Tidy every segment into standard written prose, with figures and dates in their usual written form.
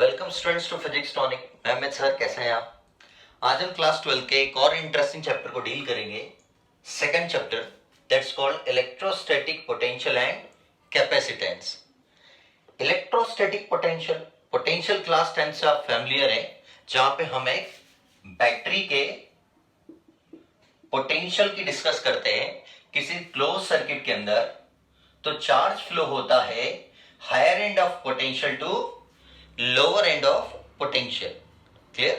Welcome students to physics tonic. Ahmad sir, कैसे हैं आप? आज हम क्लास 12 के एक और इंटरेस्टिंग चैप्टर को डील करेंगे। Second chapter that's called electrostatic potential and capacitance. Electrostatic potential, potential class 10 से आप फैमिलियर हैं, जहां पे हम एक बैटरी के पोटेंशियल की डिस्कस करते हैं किसी क्लोज सर्किट के अंदर। तो चार्ज फ्लो होता है higher end of potential to lower end of potential. Clear?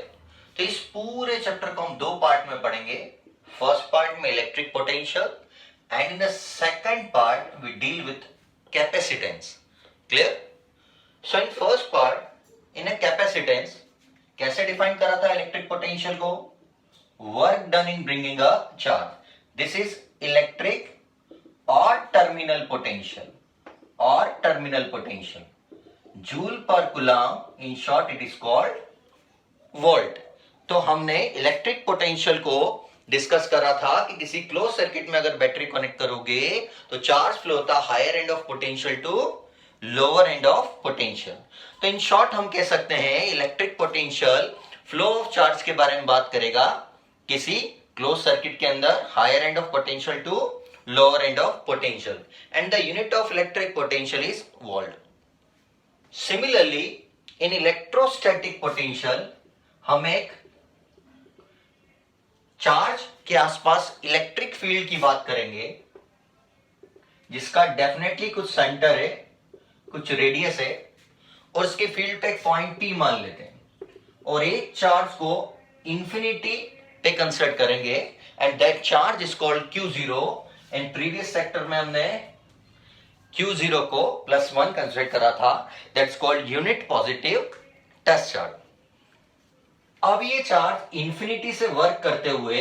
तो इस पूरे चैप्टर को हम दो पार्ट में पढ़ेंगे। फर्स्ट पार्ट में electric potential and in the second part we deal with capacitance. Clear? So in first part in a capacitance कैसे डिफाइन करा था इलेक्ट्रिक पोटेंशियल को? Work done in bringing a charge, this is electric और terminal potential, joule पर coulomb, in short it is called volt. तो हमने electric potential को discuss करा था कि किसी क्लोज सर्किट में अगर बैटरी कनेक्ट करोगे तो चार्ज फ्लो होता higher end of potential to lower end of potential. तो इन शॉर्ट हम कह सकते हैं electric potential flow of charge के बारे में बात करेगा किसी क्लोज सर्किट के अंदर, higher end of potential to lower end of potential, and the unit of electric potential is volt. Similarly in electrostatic potential हम एक चार्ज के आसपास इलेक्ट्रिक फील्ड की बात करेंगे, जिसका डेफिनेटली कुछ सेंटर है, कुछ रेडियस है, और उसके फील्ड पे एक पॉइंट P मान लेते हैं, और एक चार्ज को इंफिनिटी पे कंसिडर करेंगे and that charge is called Q0। And previous sector में हमने Q0 को +1 कंसिडर करा था, that's called unit positive test charge. अब ये चार्ज इंफिनिटी से वर्क करते हुए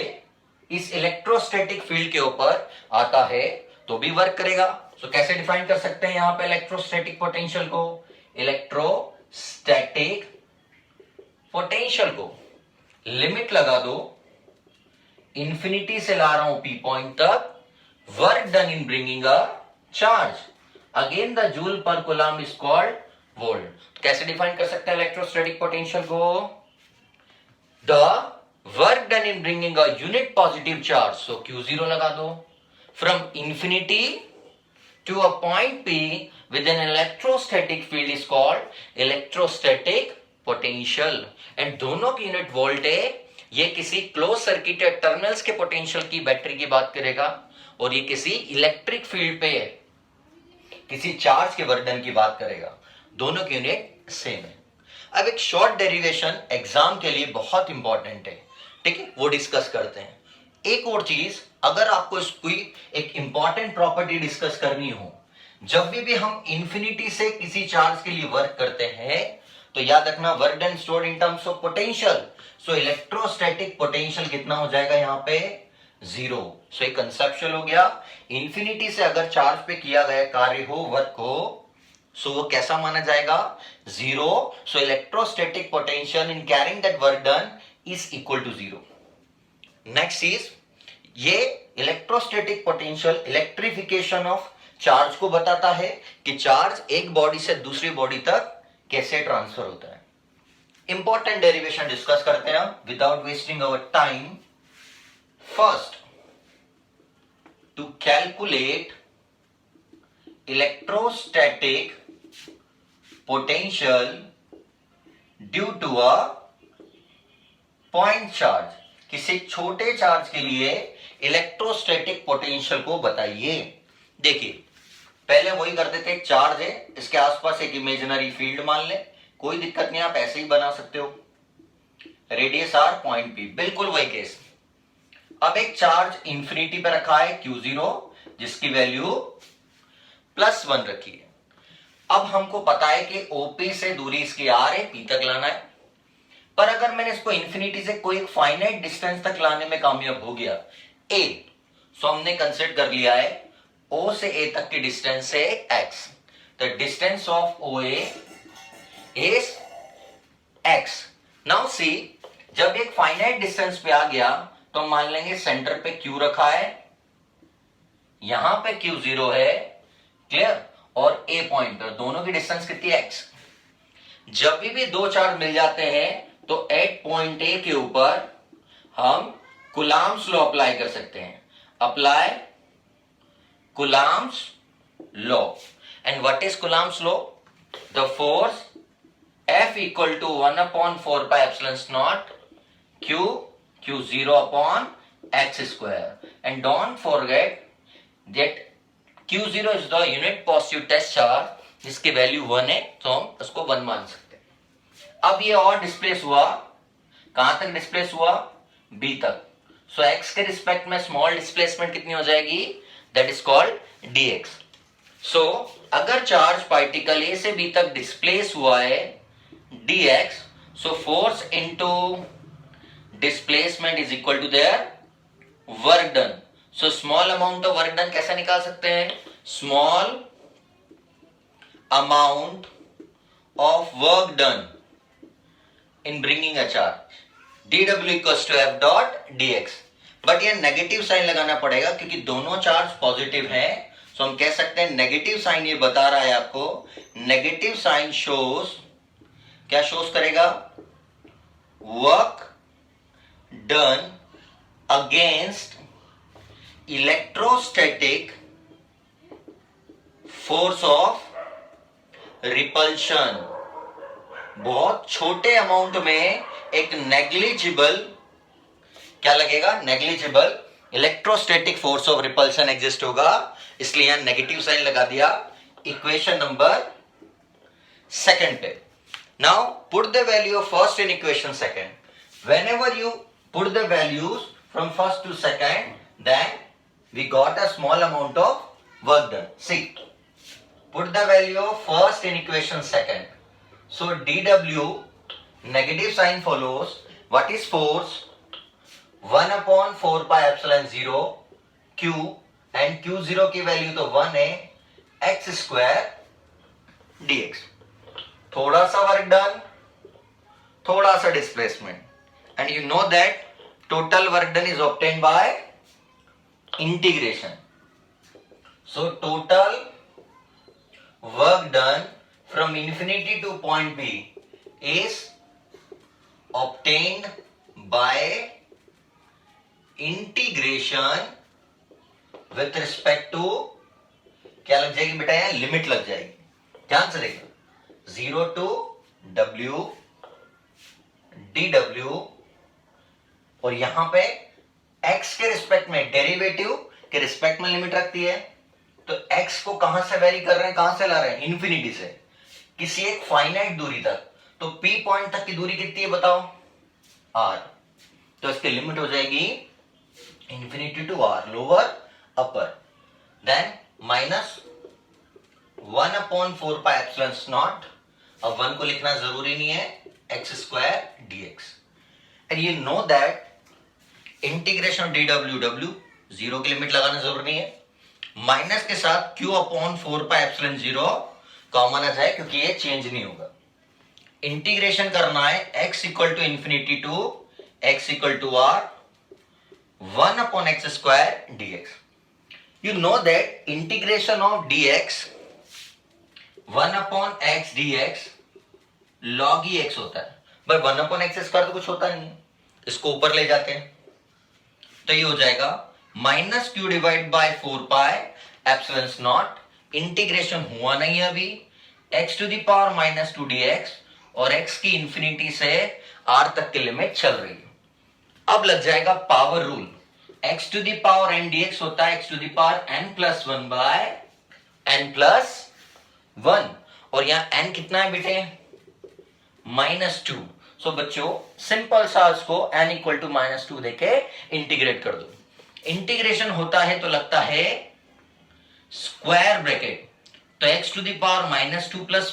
इस इलेक्ट्रोस्टैटिक फील्ड के ऊपर आता है तो भी वर्क करेगा। तो कैसे डिफाइन कर सकते हैं यहां पे इलेक्ट्रोस्टैटिक पोटेंशियल को? इलेक्ट्रोस्टैटिक पोटेंशियल को लिमिट लगा दो, इंफिनिटी से ला रहा हूं P पॉइंट तक, work done in bringing a charge, again the joule पर कूलम इज कॉल्ड वोल्ट। कैसे डिफाइन कर सकते हैं इलेक्ट्रोस्टैटिक पोटेंशियल को? The work done in bringing a unit positive charge, so Q0 लगा दो, from infinity to a point P with an electrostatic field is called electrostatic potential, and दोनों की unit volt है। ये किसी क्लोज सर्किट या terminals के potential की बैटरी की बात करेगा, और ये किसी इलेक्ट्रिक फील्ड पे किसी चार्ज के वर्डन की बात करेगा। दोनों की यूनिट सेम है। अब एक शॉर्ट डेरिवेशन एग्जाम के लिए बहुत इंपॉर्टेंट है, ठीक है, वो डिस्कस करते हैं। एक और चीज, अगर आपको कोई एक इंपॉर्टेंट प्रॉपर्टी डिस्कस करनी हो, जब भी हम इंफिनिटी से किसी चार्ज के लिए वर्क करते हैं तो याद रखना work done stored in terms of potential. So electrostatic potential कितना हो जाएगा यहां पे? 0। सो एक कंसेप्चुअल हो गया, इंफिनिटी से अगर चार्ज पे किया गया कार्य हो, वर्क हो, सो वो कैसा माना जाएगा? 0। So electrostatic potential in carrying that work done is equal to 0। Next is, ये electrostatic potential electrification of charge को बताता है कि चार्ज एक बॉडी से दूसरी बॉडी तक कैसे ट्रांसफर होता है। इंपॉर्टेंट डेरिवेशन डिस्कस करते हैं without wasting our time. First, to calculate electrostatic potential due to a point charge, किसी छोटे चार्ज के लिए इलेक्ट्रोस्टैटिक पोटेंशियल को बताइए। देखिए, पहले वही कर देते, एक चार्ज है, इसके आसपास एक इमेजिनरी फील्ड मान ले, कोई दिक्कत नहीं, आप ऐसे ही बना सकते हो, रेडियस R पॉइंट P, बिल्कुल वही केस। अब एक चार्ज इंफिनिटी पे रखा है Q0, जिसकी वैल्यू +1 रखी है। अब हमको पता है कि OP से दूरी इसकी R है, P तक लाना है। पर अगर मैंने इसको इंफिनिटी से कोई एक फाइनाइट डिस्टेंस तक लाने में कामयाब हो गया, A, सो हमने कंसिडर कर लिया है O से A तक की डिस्टेंस है X, the distance of OA is X। Now see, जब एक फाइनाइट डिस्टेंस पे आ गया तो मान लेंगे सेंटर पे Q रखा है, यहां पे Q0 है, क्लियर, और A पॉइंट पर, दोनों की डिस्टेंस कितनी है? X। जब भी दो चार्ज मिल जाते हैं तो एट पॉइंट ए के ऊपर हम कूलाम्स लॉ अप्लाई कर सकते हैं. Apply coulombs law. And what is coulombs law? The force F equal to 1 upon 4 pi epsilon naught Q0 upon x square. And don't forget that Q0 is the unit positive test charge जिसकी value 1 है, तो हम उसको 1 मान सकते हैं. अब ये और डिस्प्लेस हुआ, कहां तक डिस्प्लेस हुआ? B तक. सो x के रिस्पेक्ट में स्मॉल डिस्प्लेसमेंट कितनी हो जाएगी? That is called dx. सो अगर चार्ज पार्टिकल A से B तक डिस्प्लेस हुआ है dx, so force into displacement is equal to their work done. So small amount of work done कैसे निकाल सकते हैं? Small amount of work done in bringing a charge dw equals to f dot dx. But ये negative sign लगाना पड़ेगा क्योंकि दोनों charge positive हैं. सो हम कह सकते हैं नेगेटिव साइन ये बता रहा है आपको. नेगेटिव साइन शोज, क्या शोज करेगा? Work done against electrostatic force of repulsion. बहुत छोटे अमाउंट में एक नेग्लिजिबल, क्या लगेगा? Negligible electrostatic force of repulsion exist होगा. इसलिए यहां नेगेटिव साइन लगा दिया इक्वेशन नंबर सेकंड पे. Now put the value of first in equation second. Whenever you put the values from first to second, then we got a small amount of work done. See, put the value of first in equation second. So dw, negative sign follows. What is force? 1 upon 4 pi epsilon 0 q, and q0 की value तो 1 है, x square dx. थोड़ा सा work done, थोड़ा सा displacement, and you know that total work done is obtained by integration. So total work done from infinity to point B is obtained by integration with respect to, क्या लग जाएगी बेटा? यहां limit लग जाएगी. ध्यान से देखिए, 0 to w dw, और यहां पे x के रिस्पेक्ट में, डेरिवेटिव के रिस्पेक्ट में लिमिट रखती है. तो x को कहां से वेरी कर रहे हैं, कहां से ला रहे हैं? इंफिनिटी से किसी एक फाइनाइट दूरी तक. तो p पॉइंट तक की दूरी कितनी है बताओ? r. तो इसकी लिमिट हो जाएगी infinity to r, lower upper. Then minus 1 upon 4 pi epsilon naught. अब 1 को लिखना जरूरी नहीं है, x square dx. And you know that integration dw, 0 की लिमिट लगाना जरूरी नहीं है. माइनस के साथ q upon 4 pi epsilon 0 common आ जाए क्योंकि ये चेंज नहीं होगा. इंटीग्रेशन करना है x equal to infinity to x equal to r 1 upon x square dx. You know that integration of dx 1 upon x dx log he x होता है, but 1 upon x square तो कुछ होता नहीं है. इसको ऊपर ले जाते हैं तो ये हो जाएगा minus Q divide by 4 pi epsilon naught. Integration हुआ नहीं है अभी, x to the power minus 2 dx, और x की इंफिनिटी से r तक की लिमिट चल रही है. अब लग जाएगा power rule. x to the power n dx होता है x to the power n plus 1 by n plus 1, और यहां n कितना है बेटे? -2. सो बच्चों सिंपल सा इसको n इक्वल टू -2 देके इंटीग्रेट कर दो. इंटीग्रेशन होता है तो लगता है स्क्वायर ब्रैकेट. तो x to the power -2 plus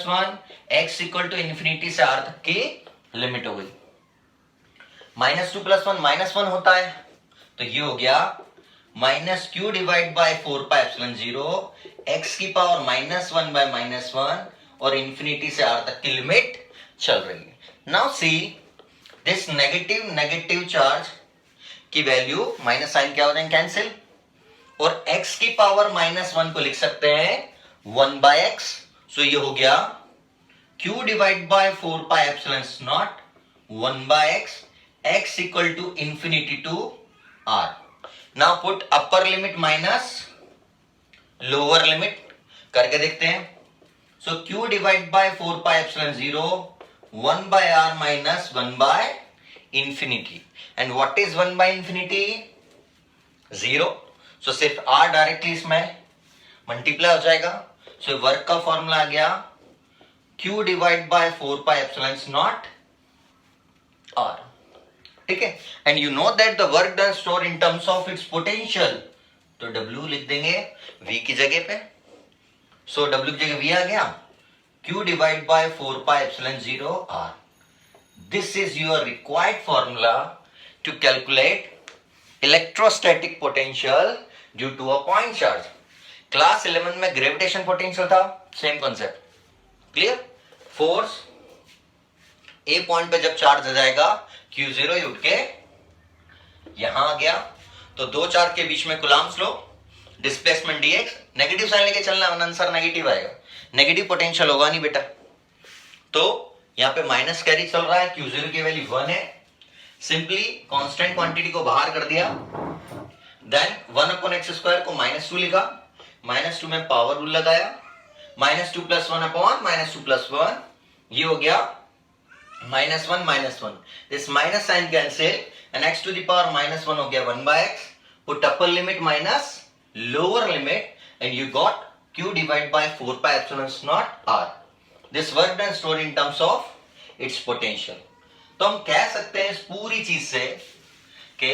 1 x equal to infinity से r तक की लिमिट हो गई. -2 प्लस 1 होता है, तो ये हो गया minus Q divide by 4 pi epsilon 0 x की पावर -1 बाय -1, और इंफिनिटी से r तक की लिमिट चल रही है. Now see this negative charge की वैल्यू, माइनस साइन क्या हो जाएंगे? कैंसिल. और x की पावर -1 को लिख सकते हैं 1 बाय x. सो ये हो गया q divide by 4 pi epsilon not 1 by x equal to infinity to r. Now put upper limit minus lower limit करके देखते हैं. So q divide by 4 pi epsilon 0 1 by r minus 1 by infinity. And what is 1 by infinity? 0. So सिर्फ r directly इसमें multiply हो जाएगा. So work का formula आ गया q divide by 4 pi epsilon not r. ठीक है. And you know that the work done store in terms of its potential. तो w लिख देंगे v की जगह पे. सो w की जगह v आ गया. q divide by 4 pi epsilon 0 r. This is your required formula to calculate electrostatic potential due to a point charge. Class 11 में ग्रेविटेशन पोटेंशियल था. Same concept. Clear. Force a point पे जब charge आ जाएगा Q0 उठ के यहां आ गया तो दो चार्ज के बीच में कूलम्ब्स लो. Displacement dx. नेगेटिव साइन लेके चलना है, आंसर नेगेटिव आएगा. नेगेटिव पोटेंशियल होगा नहीं बेटा. तो यहां पे माइनस कैरी चल रहा है. Q0 की वैल्यू 1 है. सिंपली कांस्टेंट क्वांटिटी को बाहर कर दिया. देन 1/x² को -2 लिखा. -2 में पावर रूल लगाया. -2 + 1 -2 + 1 ये हो गया -1. This minus sign cancel and x to the power -1 हो गया 1 by x. Put upper limit minus lower limit and you got q divided by 4 pi epsilon naught r. This work done stored in terms of its potential. तो हम कह सकते हैं इस पूरी चीज से कि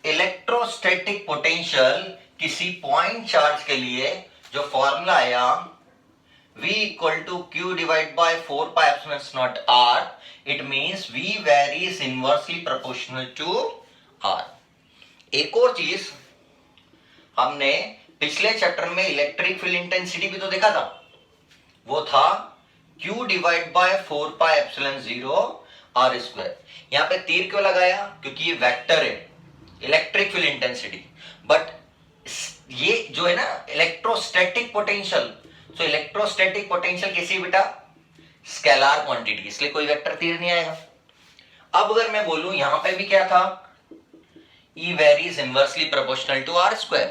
इलेक्ट्रोस्टैटिक पोटेंशियल किसी पॉइंट चार्ज के लिए जो फॉर्मूला आया V equal to Q divided by 4 pi epsilon naught R. It means V varies inversely proportional to R. एक और चीज हमने पिछले चैप्टर में इलेक्ट्रिक फील्ड इंटेंसिटी भी तो देखा था. वो था Q divide by 4 pi epsilon 0 R². यहां पे तीर क्यों लगाया? क्योंकि ये वेक्टर है इलेक्ट्रिक फील्ड इंटेंसिटी. बट ये जो है ना इलेक्ट्रोस्टैटिक पोटेंशियल. तो इलेक्ट्रोस्टैटिक पोटेंशियल किसी बेटा स्केलर क्वांटिटी, इसलिए कोई वेक्टर तीर नहीं आएगा. अब अगर मैं बोलूं यहां पे भी क्या था E varies inversely proportional to R².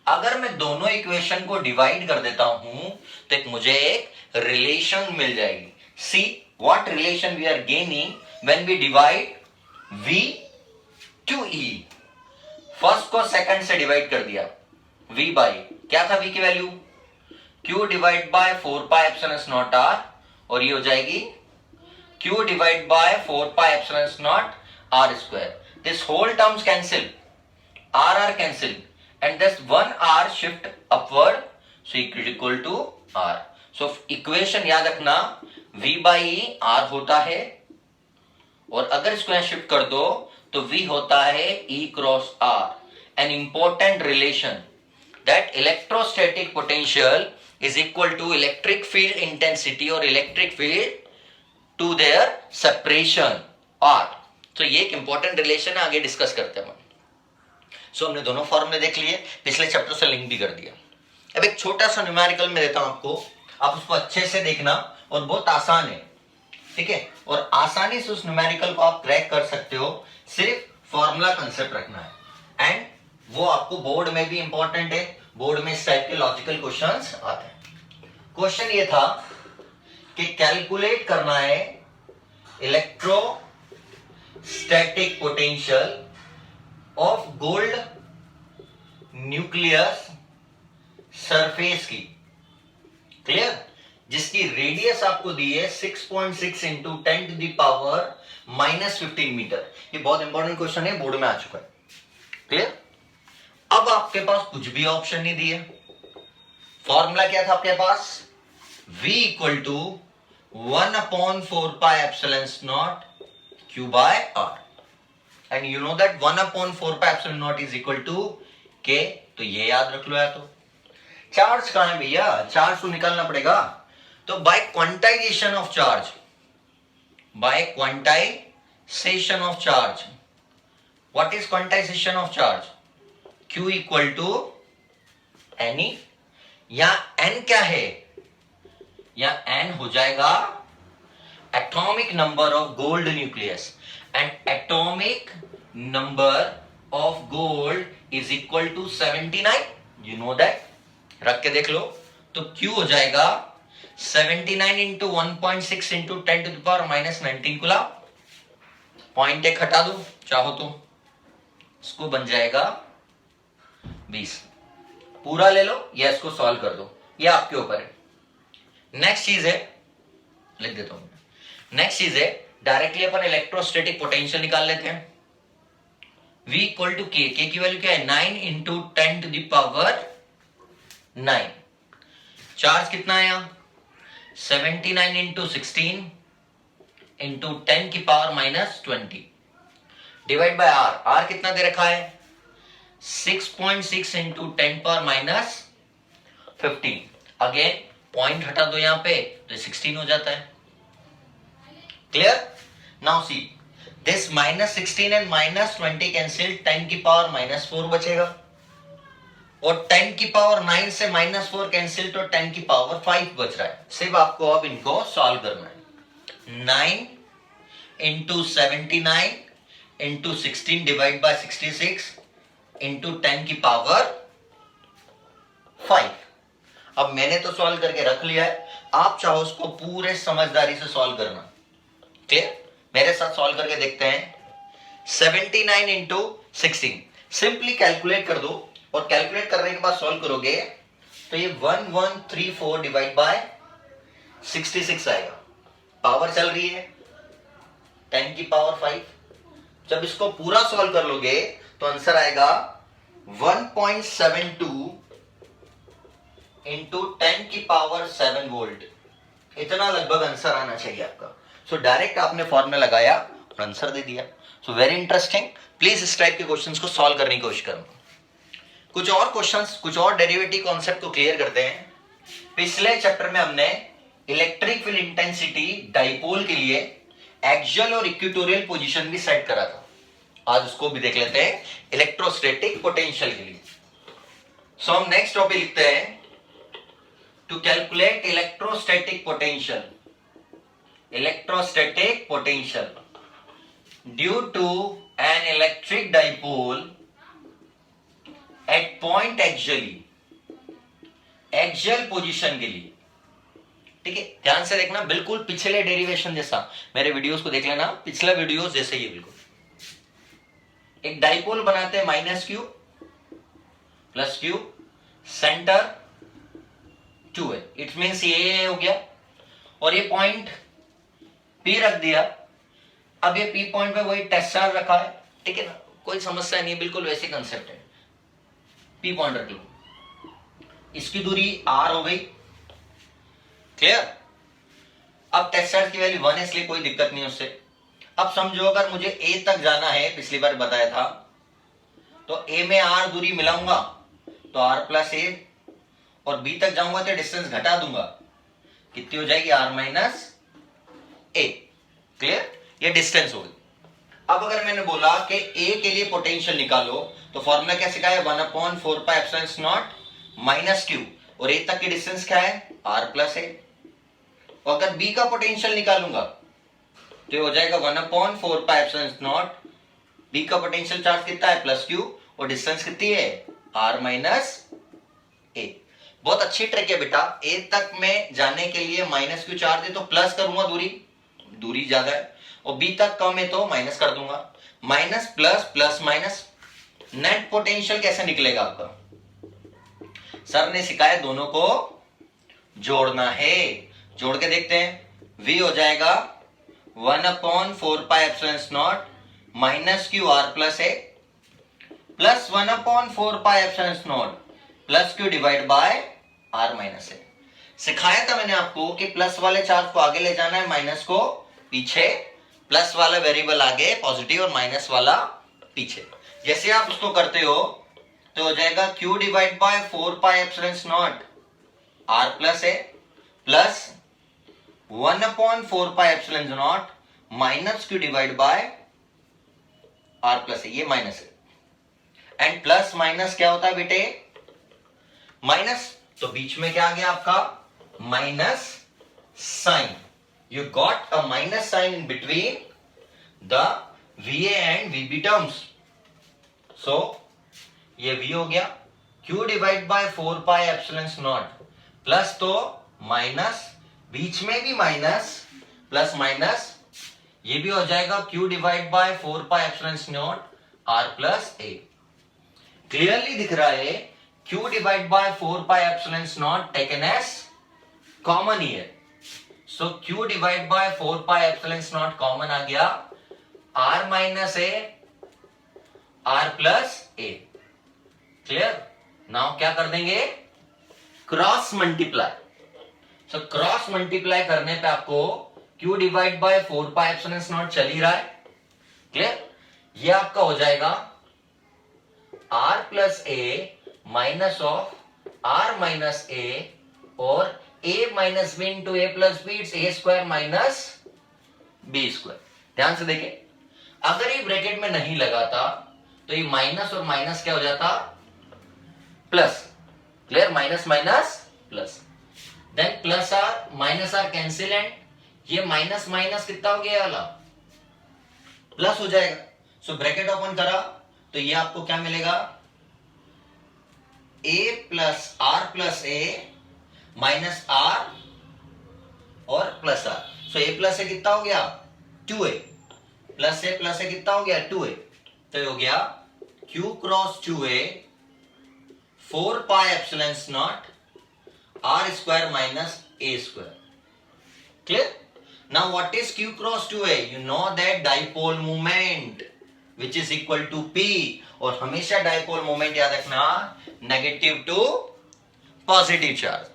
अगर मैं दोनों इक्वेशन को डिवाइड कर देता हूं तो एक मुझे एक रिलेशन मिल जाएगी. See what relation we are gaining when we divide V to E. First को सेकंड से डिवाइड कर दिया. V बाई क्या था V की value Q divide by 4 pi epsilon not R और ये हो जाएगी Q divide by 4 pi epsilon naught R². This whole terms cancel. R cancel and this 1 R shift upward so equal to R. So equation याद रखना V by E R होता है और अगर इसको यहां शिफ्ट कर दो तो V होता है E cross R. An important relation that electrostatic potential is equal to electric field intensity or electric field to their separation R. तो ये एक इंपॉर्टेंट रिलेशन है, आगे डिस्कस करते हैं. सो हमने दोनों फॉर्मूले देख लिए, पिछले चैप्टर से लिंक भी कर दिया. अब एक छोटा सा न्यूमेरिकल में देता हूं आपको, आप उसको अच्छे से देखना और बहुत आसान है. ठीक है. और आसानी से उस न्यूमेरिकल को आप क्रैक कर सकते हो. सिर्फ फॉर्मूला कंसेप्ट रखना है एंड वो आपको बोर्ड में भी इंपॉर्टेंट है. बोर्ड में इस टाइप के लॉजिकल क्वेश्चंस आते हैं. क्वेश्चन ये था कि कैलकुलेट करना है electrostatic potential of gold nucleus surface की. क्लियर. जिसकी रेडियस आपको दी है 6.6 into 10 to the power -15 metre. ये बहुत इंपॉर्टेंट क्वेश्चन है, बोर्ड में आ चुका है. क्लियर. अब आपके पास कुछ भी ऑप्शन नहीं दिए. फॉर्मूला क्या था आपके पास? V equal to 1/4 pi epsilon naught Q by R. And you know that 1/4 pi epsilon naught is equal to K. तो ये याद रख लो. या तो चार्ज कहां है भैया? चार्ज तो निकालना पड़ेगा. तो by quantization of charge, by quantization of charge, what is quantization of charge? Q equal to n e. या N क्या है? या n हो जाएगा atomic number of gold nucleus, and atomic number of gold is equal to 79, you know that, रख के देख लो। तो Q हो जाएगा 79 into 1.6 into 10 to the power minus 19 coulomb. Point एक हटा दो चाहो तो, इसको बन जाएगा 20। पूरा ले लो या इसको सॉल्व कर दो, ये आपके ऊपर है। नेक्स्ट चीज है, लिख देता हूं, नेक्स्ट चीज है डायरेक्टली अपन इलेक्ट्रोस्टैटिक पोटेंशियल निकाल लेते हैं। V इक्वल टू के की वैल्यू क्या है 9 into 10 to the power 9। Charge कितना आया 79 इंटू 16 इंटू 10 की power minus 20 divide by R. R कितना दे रखा है 6.6 into 10 power minus 15। Again point हटा दो यहां पे तो 16 हो जाता है। Clear? Now see this minus 16 and minus 20 cancel, 10 की पावर माइनस 4 बचेगा, और 10 की पावर 9 से माइनस 4 कैंसिल तो 10 की पावर 5 बच रहा है। सिर्फ आपको अब इनको सॉल्व करना है। 9 into 79 into 16 divide by 66 into 10 की पावर 5। अब मैंने तो सॉल्व करके रख लिया है, आप चाहो उसको पूरे समझदारी से सॉल्व करना। क्लियर? मेरे साथ सॉल्व करके देखते हैं। 79 इंटू 16 सिंपली कैलकुलेट कर दो, और कैलकुलेट करने के बाद सॉल्व करोगे तो ये 1134 डिवाइड बाय 66 आएगा। पावर चल रही है 10 की पावर 5। जब इसको पूरा सॉल्व कर लोगे तो आंसर आएगा 1.72 इंटू 10 की पावर 7 वोल्ट। इतना लगभग आंसर आना चाहिए आपका। सो डायरेक्ट आपने फॉर्मूला लगाया और आंसर दे दिया। So very interesting. प्लीज इस टाइप के क्वेश्चंस को सॉल्व करने की कोशिश करो। कुछ और क्वेश्चंस, कुछ और डेरिवेटिव कॉन्सेप्ट को क्लियर करते हैं। पिछले चैप्टर में हमने इलेक्ट्रिक फील्ड इंटेंसिटी डाइपोल के लिए एक्सियल और इक्वेटोरियल पोजीशन भी सेट करा था। आज उसको भी देख लेते हैं इलेक्ट्रोस्टैटिक पोटेंशियल के लिए। सो हम नेक्स्ट टॉपिक लिखते हैं to calculate electrostatic potential. Electrostatic potential due to an electric dipole at point axially, axial position के लिए। ठीक है, ध्यान से देखना, बिल्कुल पिछले डेरिवेशन जैसा। मेरे वीडियोस को देख लेना, पिछला वीडियोस जैसे ही बिल्कुल। एक डाइपोल बनाते हैं minus Q plus Q, centre 2 है, इट मीन्स ये हो गया, और ये पॉइंट P रख दिया। अब ये P पॉइंट पे वही टेस्ट चार्ज रखा है, ठीक है ना, कोई समस्या नहीं है, बिल्कुल वैसे कंसेप्ट है। P पॉइंट रख लो, इसकी दूरी R हो गई। क्लियर? अब टेस्ट चार्ज की वैल्यू 1 है, इसलिए कोई दिक्कत नहीं उससे। अब समझो अगर मुझे A तक जाना है, पिछली बार बताया था, तो A में R दूरी मिलाऊंगा तो R प्लस A, और B तक जाऊंगा तो डिस्टेंस घटा दूंगा, कितनी हो जाएगी R माइनस A। क्लियर? ये डिस्टेंस होगी। अब अगर मैंने बोला कि A के लिए पोटेंशियल निकालो तो फॉर्मूला क्या सिखाया 1/4πε0 माइनस क्यू, और A तक की डिस्टेंस क्या है R प्लस A। और अगर B का पोटेंशियल निकालूंगा तो ये हो जाएगा 1/4πε0, B का पोटेंशियल चार्ज कितना है प्लस क्यू, और डिस्टेंस कितनी है R माइनस A। बहुत अच्छी ट्रिक है बेटा। A तक में जाने के लिए माइनस क्यू चार्ज है तो प्लस करूंगा, दूरी ज्यादा है, और B तक कम है तो माइनस कर दूंगा। Minus plus plus minus, net potential कैसे निकलेगा आपका? सर ने सिखाया दोनों को जोड़ना है। जोड़ के देखते हैं। V हो जाएगा 1/4πε0 minus Q R plus A plus 1/4πε0 plus Q divide by R minus A। सिखाया था मैंने आपको कि प्लस वाले चार्ज को आगे ले जाना है, माइनस को पीछे, प्लस वाला वेरिएबल आगे पॉजिटिव और माइनस वाला पीछे। जैसे आप उसको करते हो तो हो जाएगा q divide by 4πε0 R plus A plus 1/4πε0 minus q divide by R plus A। ये माइनस है, एंड प्लस माइनस क्या होता है बेटे? माइनस, तो बीच में क्या आ गया आपका minus sign. You got a minus sign in between the VA and VB terms. So ये V हो गया, Q divide by 4 pi epsilon not, plus तो माइनस, बीच में भी माइनस, प्लस माइनस, ये भी हो जाएगा Q divide by 4 pi epsilon not R plus A. Clearly दिख रहा है Q divide by 4 pi epsilon nought taken as common here. So Q divide by 4 pi epsilon nought common आ गया, R minus A, R plus A. Clear? Now क्या कर देंगे, cross multiply. So cross multiply करने पे आपको Q divide by 4 pi epsilon nought चल ही रहा है. क्लियर? ये आपका हो जाएगा R plus A minus of R minus A, और A minus B into A plus B, it's A square minus B square. ध्यान से देखें, अगर ये ब्रैकेट में नहीं लगाता तो ये माइनस और माइनस क्या हो जाता, plus. Clear? Minus minus plus, then plus R minus R cancel, and ये माइनस माइनस कितना हो गया वाला, प्लस हो जाएगा. सो ब्रैकेट ओपन करा तो ये आपको क्या मिलेगा, a plus R plus A minus R और plus R. So a plus A कितना हो गया, 2a, plus A plus A कितना हो गया, 2a. तो ये हो गया q cross 2a 4 pi epsilon not r square minus a square. Clear? Now what is q cross 2a? You know that dipole moment which is equal to p, और हमेशा dipole moment याद रखना negative to positive charge.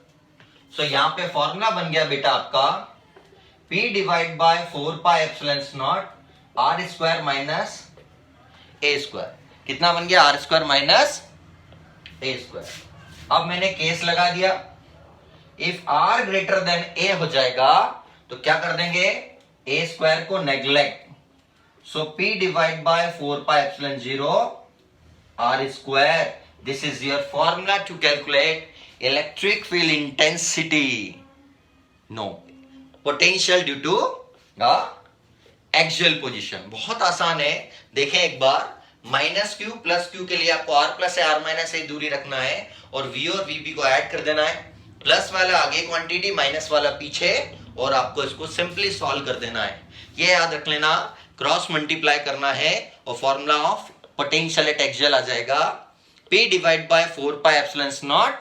सो यहां पे formula बन गया बेटा आपका p divide by 4 pi epsilon not r square minus a square. कितना बन गया, r square minus a square. अब मैंने केस लगा दिया, if r greater than a हो जाएगा तो क्या कर देंगे, a स्क्वायर को neglect. So P divide by 4 pi epsilon 0 R square. This is your formula to calculate electric field intensity. No, potential due to the axial position. बहुत आसान है. देखें एक बार, माइनस क्यू प्लस क्यू के लिए आपको R plus R minus ए दूरी रखना है और V और VB को ऐड कर देना है. प्लस वाला आगे क्वांटिटी, माइनस वाला पीछे, और आपको इसको सिंपली सॉल्व कर देना है. ये याद रख लेना, क्रॉस मल्टीप्लाई करना है और formula of potential at axial आ जाएगा P divide by 4 pi epsilon not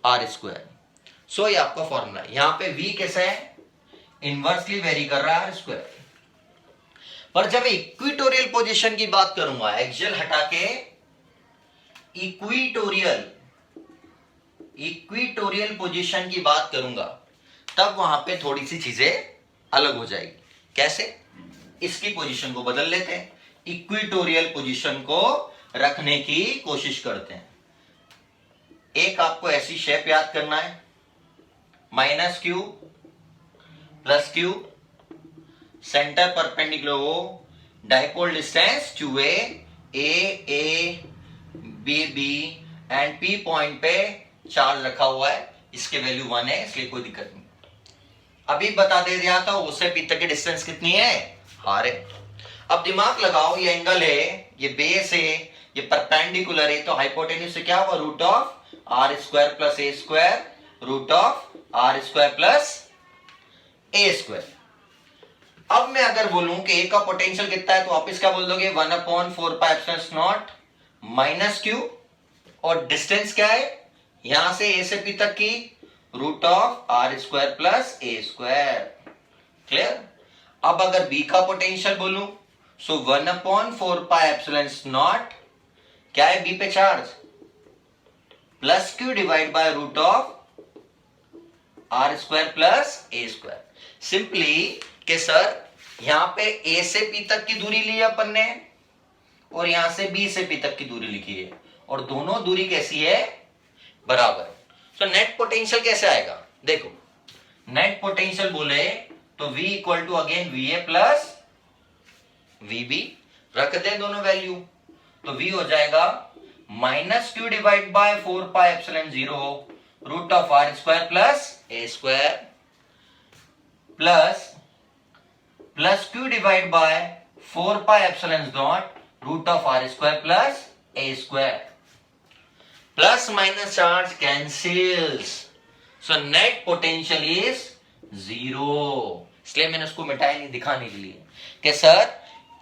R square. So ये आपका फॉर्मूला. यहां पे V कैसा है, इनवर्सली वेरी कर रहा है R स्क्वायर. पर जब इक्विटोरियल पोजीशन की बात करूंगा, एक्सियल हटा के इक्विटोरियल पोजीशन की बात करूंगा, तब वहां पे थोड़ी सी चीजें अलग हो जाएगी. कैसे? इसकी पोजीशन को बदल लेते हैं, इक्विटोरियल पोजीशन को रखने की कोशिश करते हैं. एक आपको ऐसी शेप याद करना है, minus Q plus Q, centre perpendicular हो, dipole distance 2a, a b b and p point पे चार्ज रखा हुआ है, इसके वैल्यू 1 है, इसलिए कोई दिक्कत नहीं. अभी बता दे दिया था उससे p तक की डिस्टेंस कितनी है, हारे. अब दिमाग लगाओ, ये एंगल है, ये बेस है, ये परपेंडिकुलर है, तो हाइपोटेन्यूज से क्या होगा, root of R square plus A square, root of R square plus A square. अब मैं अगर बोलूं कि ए का पोटेंशियल कितना है, तो वापिस क्या बोल दोगे, 1/4 pi epsilon naught minus Q, और डिस्टेंस क्या है, यहां से ए से पी तक की, root of R square plus A square. Clear? अब अगर बी का पोटेंशियल बोलूं, सो 1/4 पाई एप्सिलॉन नॉट, क्या है बी पे charge, plus Q divide by root of R square plus A square. Simply कि सर यहां पे ए से पी तक की दूरी ली अपन ने, और यहां से बी से पी तक की दूरी लिखी है, और दोनों दूरी कैसी है, बराबर. तो नेट पोटेंशियल कैसे आएगा, देखो, नेट पोटेंशियल बोले तो V equal to again VA plus VB, रख दे दोनों वैल्यू, तो V हो जाएगा minus Q divide by 4 pi epsilon 0 root of R square plus A square. Plus Q divide by 4 pi epsilon naught root of R square plus A square. Plus minus charge cancels, so net potential is 0. इसलिए मैंने उसको मिटाया नहीं दिखाने के लिए कि sir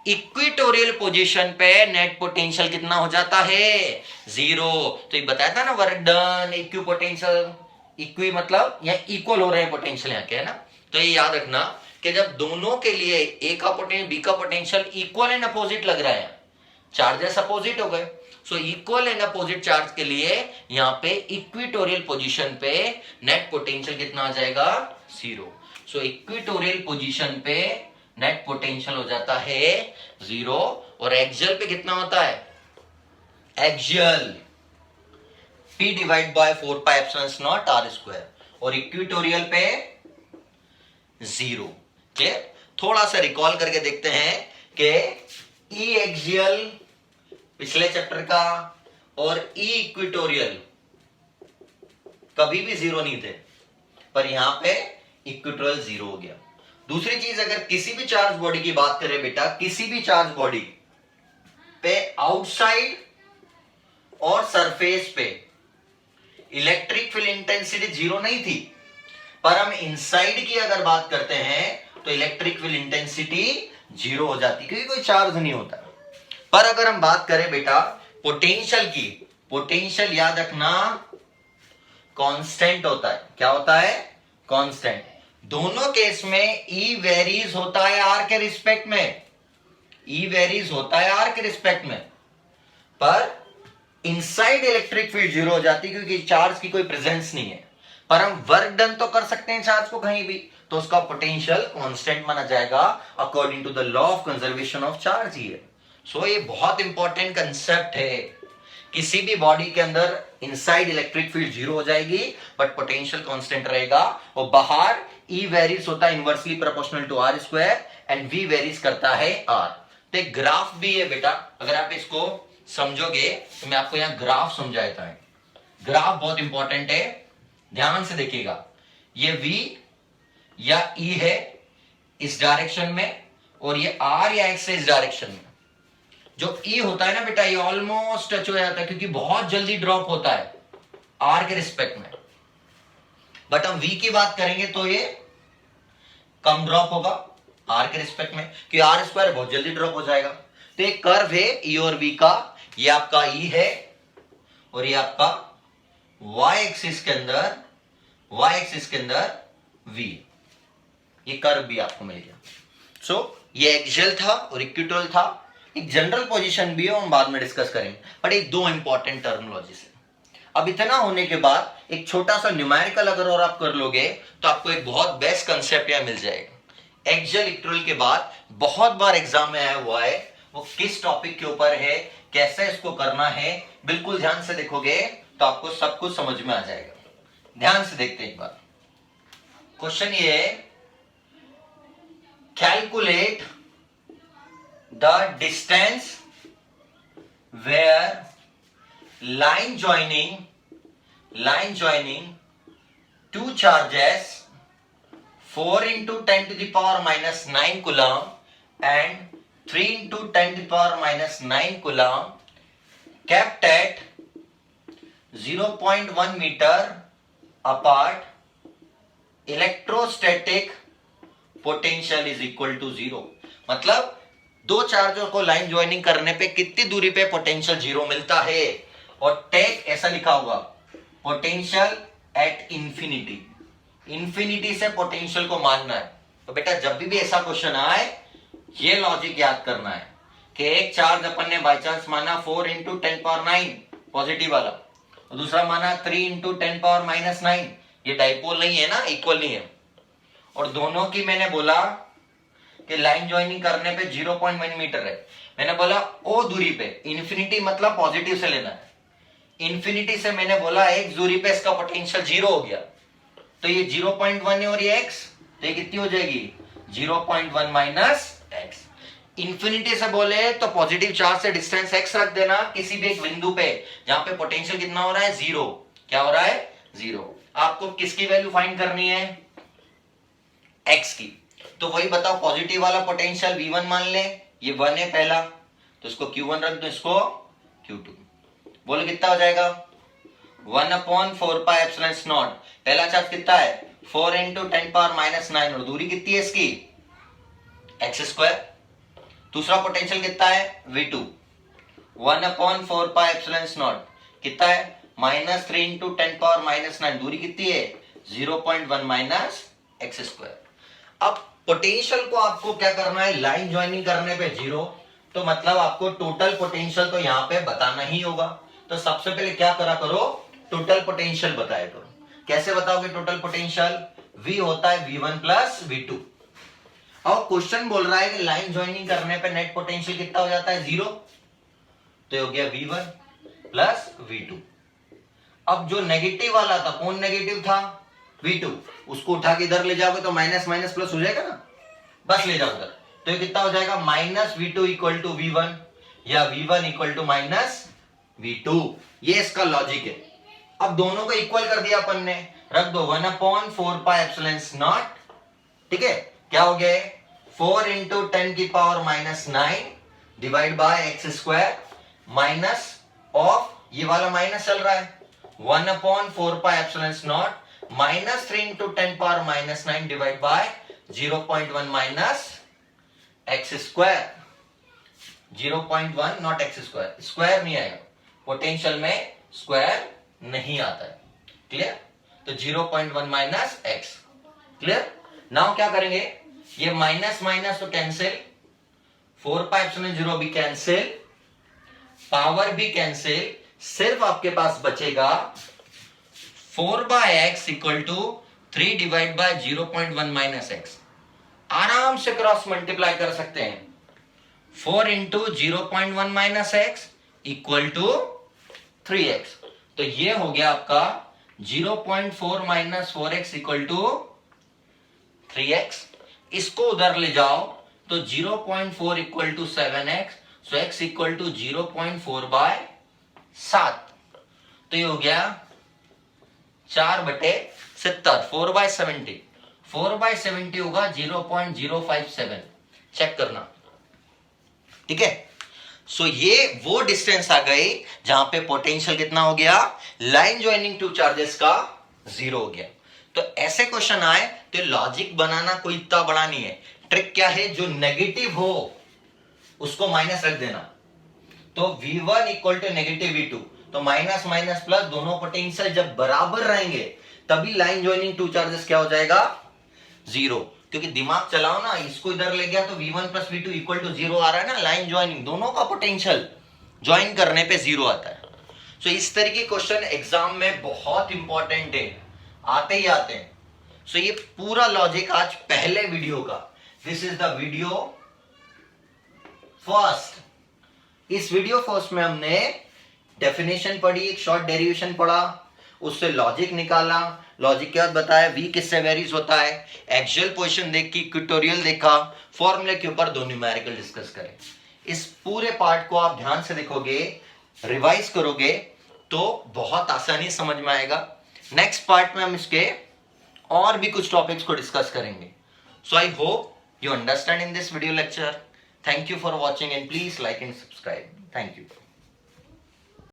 equatorial position पे नेट पोटेंशियल कितना हो जाता है 0. तो ये बताया था ना work done equi potential, equi मतलब यहाँ इक्वल हो रहे हैं पोटेंशियल यहाँ के, है ना. तो ये याद रखना कि जब दोनों के लिए ए का पोटेंशियल बी का पोटेंशियल इक्वल एंड अपोजिट लग रहा है, चार्जेस अपोजिट हो गए, so equal and opposite charge के लिए यहाँ पे इक्वेटोरियल पोजीशन पे नेट पोटेंशियल कितना आ जाएगा 0. सो इक्वेटोरियल पोजीशन पे नेट पोटेंशियल हो जाता है 0. और एक्सियल पे कितना होता है, axial P divide by 4 pi epsilon naught R square, और इक्वेटोरियल पे 0. क्लियर. थोड़ा सा रिकॉल करके देखते हैं कि ई एक्सियल पिछले चैप्टर का और ई इक्वेटोरियल कभी भी 0 नहीं थे, पर यहां पे इक्वेटोरियल 0 हो गया. दूसरी चीज, अगर किसी भी चार्ज बॉडी की बात करें बेटा, किसी भी चार्ज बॉडी पे आउटसाइड और सरफेस पे इलेक्ट्रिक फील्ड इंटेंसिटी 0 नहीं थी, पर हम इनसाइड की अगर बात करते हैं तो इलेक्ट्रिक फील्ड इंटेंसिटी 0 हो जाती, क्योंकि कोई चार्ज नहीं होता. पर अगर हम बात करें बेटा पोटेंशियल की, पोटेंशियल याद रखना कांस्टेंट होता है. क्या होता है, कांस्टेंट. दोनों केस में ई वेरीज होता है आर के रिस्पेक्ट में, ई वेरीज होता है आर के रिस्पेक्ट में, पर इनसाइड इलेक्ट्रिक फील्ड 0 हो जाती है क्योंकि चार्ज की कोई प्रेजेंस नहीं है. पर हम वर्क डन तो कर सकते हैं चार्ज को कहीं भी, तो उसका पोटेंशियल कांस्टेंट माना जाएगा according to the law of conservation of charge ही है. सो ये बहुत इंपॉर्टेंट कंसेप्ट है. किसी भी बॉडी के अंदर इनसाइड इलेक्ट्रिक फील्ड 0 हो जाएगी बट पोटेंशियल कांस्टेंट रहेगा, और बाहर E वेरीज होता है inversely proportional to R square and V varies करता है R. तो एक ग्राफ भी है बेटा, अगर आप इसको समझोगे तो मैं आपको यहां ग्राफ समझाता है. ग्राफ बहुत इंपॉर्टेंट है, ध्यान से देखिएगा. ये V या E है इस डायरेक्शन में, और ये R या X है इस डायरेक्शन में. जो E होता है ना बेटा, ये ऑलमोस्ट टच हो जाता है क्योंकि बहुत जल्दी ड्रॉप होता है R के रिस्पेक्ट में. बट हम V की बात करेंगे तो ये कम ड्रॉप होगा R के रिस्पेक्ट में, क्योंकि R स्क्वायर बहुत जल्दी ड्रॉप हो जाएगा. तो एक कर्व है E और V का, ये आपका E है और ये आपका Y एक्सिस के अंदर V. ये कर्व भी आपको मिल गया. सो ये एक्सियल था और इक्वेटोरियल था. एक जनरल पोजीशन भी है, हम बाद में डिस्कस करेंगे, बट एक दो इंपॉर्टेंट टर्मिनोलॉजी है. अब इतना होने के बाद एक छोटा सा न्यूमेरिकल अगर और आप कर लोगे तो आपको एक बहुत बेस्ट कंसेप्ट यहां मिल जाएगा. एक्सियल इक्वेटोरियल के बाद बहुत बार एग्जाम में आया हुआ है, वो किस टॉपिक के ऊपर है, कैसे इसको करना है, बिल्कुल ध्यान से देखोगे तो आपको सब कुछ समझ में आ जाएगा. ध्यान से देखते हैं एक बार. क्वेश्चन ये है, calculate the distance where line joining two charges 4 into 10 to the power minus 9 coulomb and 3 into 10 to the power minus 9 coulomb kept at 0.1 meter apart. Electrostatic potential is equal to 0. मतलब दो चार्जों को line joining करने पे कितनी दूरी पे potential 0 मिलता है, और टेक ऐसा लिखा होगा पोटेंशियल एट इंफिनिटी. इंफिनिटी से पोटेंशियल को मानना है. तो बेटा जब भी ऐसा क्वेश्चन आए ये लॉजिक याद करना है कि एक चार्ज अपन ने बाय चांस माना 4 into 10 power 9 पॉजिटिव वाला, और दूसरा माना 3 into 10 power minus 9. ये डाइपोल नहीं है ना, इक्वल नहीं है. और दोनों की मैंने बोला कि लाइन ज्वाइनिंग करने पे 0.1 मीटर है. मैंने बोला ओ दूरी पे, इंफिनिटी मतलब पॉजिटिव से लेना है. इंफिनिटी से मैंने बोला एक दूरी पे इसका पोटेंशियल 0 हो गया, तो ये 0.1 है और ये x, तो ये कितनी हो जाएगी 0.1 माइनस x. इंफिनिटी से बोले तो पॉजिटिव चार्ज से डिस्टेंस x रख देना किसी भी एक बिंदु पे जहां पे पोटेंशियल कितना हो रहा है 0. क्या हो रहा है 0. आपको किसकी वैल्यू फाइंड करनी है, x की। तो वही बताओ, पॉजिटिव वाला पोटेंशियल V1 मान ले, ये 1 है पहला, तो इसको Q1 रख दो, इसको Q2। बोलो कितना हो जाएगा? 1/4πε0। पहला चार्ज कितना है? 4 × 10⁻⁹ और दूरी कितनी है इसकी? x²। दूसरा पोटेंशियल कितना है? V2 1/4πε0 कितना है? -3 × 10⁻⁹, दूरी कितनी है? 0.1 - x²। अब पोटेंशियल को आपको क्या करना है? लाइन ज्वाइनिंग करने पे 0, तो मतलब आपको टोटल पोटेंशियल तो यहां पे बताना ही होगा। तो सबसे पहले क्या करा करो? टोटल पोटेंशियल बताया करो। कैसे बताओगे टोटल पोटेंशियल? V होता है V1 + V2। और क्वेश्चन बोल रहा है कि लाइन ज्वाइनिंग करने पे नेट पोटेंशियल कितना हो जाता है? 0। तो हो गया V1 + V2। अब जो नेगेटिव वाला था, कौन नेगेटिव था? V2। उसको उठा के इधर ले जाओगे तो माइनस माइनस प्लस हो जाएगा ना, बस ले जाओ उधर। तो ये कितना हो जाएगा? -V2 = V1 या V1 = -V2। ये इसका लॉजिक है। अब दोनों को इक्वल कर दिया अपन ने, रख दो 1/4πε0। ठीक है, क्या हो गया? 4 × 10⁻⁹ divide by x² minus of, ये वाला माइनस चल रहा है, 1/4πε0 -3 × 10⁻⁹ divide by 0.1 - x²। 0.1 not x², square नहीं आएगा पोटेंशियल में, स्क्वायर नहीं आता है। क्लियर? तो 0.1 - x। क्लियर? नाउ क्या करेंगे? ये माइनस माइनस तो कैंसिल, 4πε0 भी कैंसिल, पावर भी कैंसिल, सिर्फ आपके पास बचेगा 4/x = 3 डिवाइड बाय 0.1 - x। आराम से क्रॉस मल्टीप्लाई कर सकते हैं। 4 × 0.1 - x = 3x। तो ये हो गया आपका 0.4 - 4x = 3x। इसको उधर ले जाओ तो 0.4 = 7x, सो x = 0.4/7। तो ये हो गया 4/70, 4/70। 4/70 होगा 0.057। चेक करना। ठीक है, सो ये वो डिस्टेंस आ गई जहां पे पोटेंशियल कितना हो गया? लाइन ज्वाइनिंग टू चार्जेस का 0 हो गया। तो ऐसे क्वेश्चन आए तो लॉजिक बनाना कोई इतना बड़ा नहीं है। ट्रिक क्या है? जो नेगेटिव हो उसको माइनस रख देना। तो V1 = -V2, तो माइनस माइनस प्लस, दोनों पोटेंशियल जब बराबर रहेंगे तभी लाइन ज्वाइनिंग टू चार्जेस क्या हो जाएगा? 0। क्योंकि दिमाग चलाओ ना, इसको इधर ले गया तो V1 + V2 = 0 आ रहा है ना। लाइन ज्वाइनिंग, दोनों का पोटेंशियल ज्वाइन करने पे 0 आता है। सो इस तरह के क्वेश्चन एग्जाम में बहुत इंपॉर्टेंट है, आते ही आते हैं। सो ये पूरा लॉजिक आज पहले वीडियो का, this is the video first. इस वीडियो फर्स्ट में हमने डेफिनेशन पढ़ी, एक शॉर्ट डेरिवेशन पढ़ा, उससे लॉजिक निकाला, लॉजिक के बाद बताया V किससे वेरीज होता है, एक्चुअल पोजीशन देखी, इक्वेटोरियल देखा, फॉर्मूले के ऊपर 2 न्यूमेरिकल डिस्कस करें। इस पूरे पार्ट को आप ध्यान से देखोगे, रिवाइज करोगे तो बहुत आसानी समझ में आएगा। नेक्स्ट पार्ट में हम इसके और भी कुछ टॉपिक्स को डिस्कस करेंगे। So I hope you understand in this video lecture. Thank you for watching and please like and subscribe. Thank you.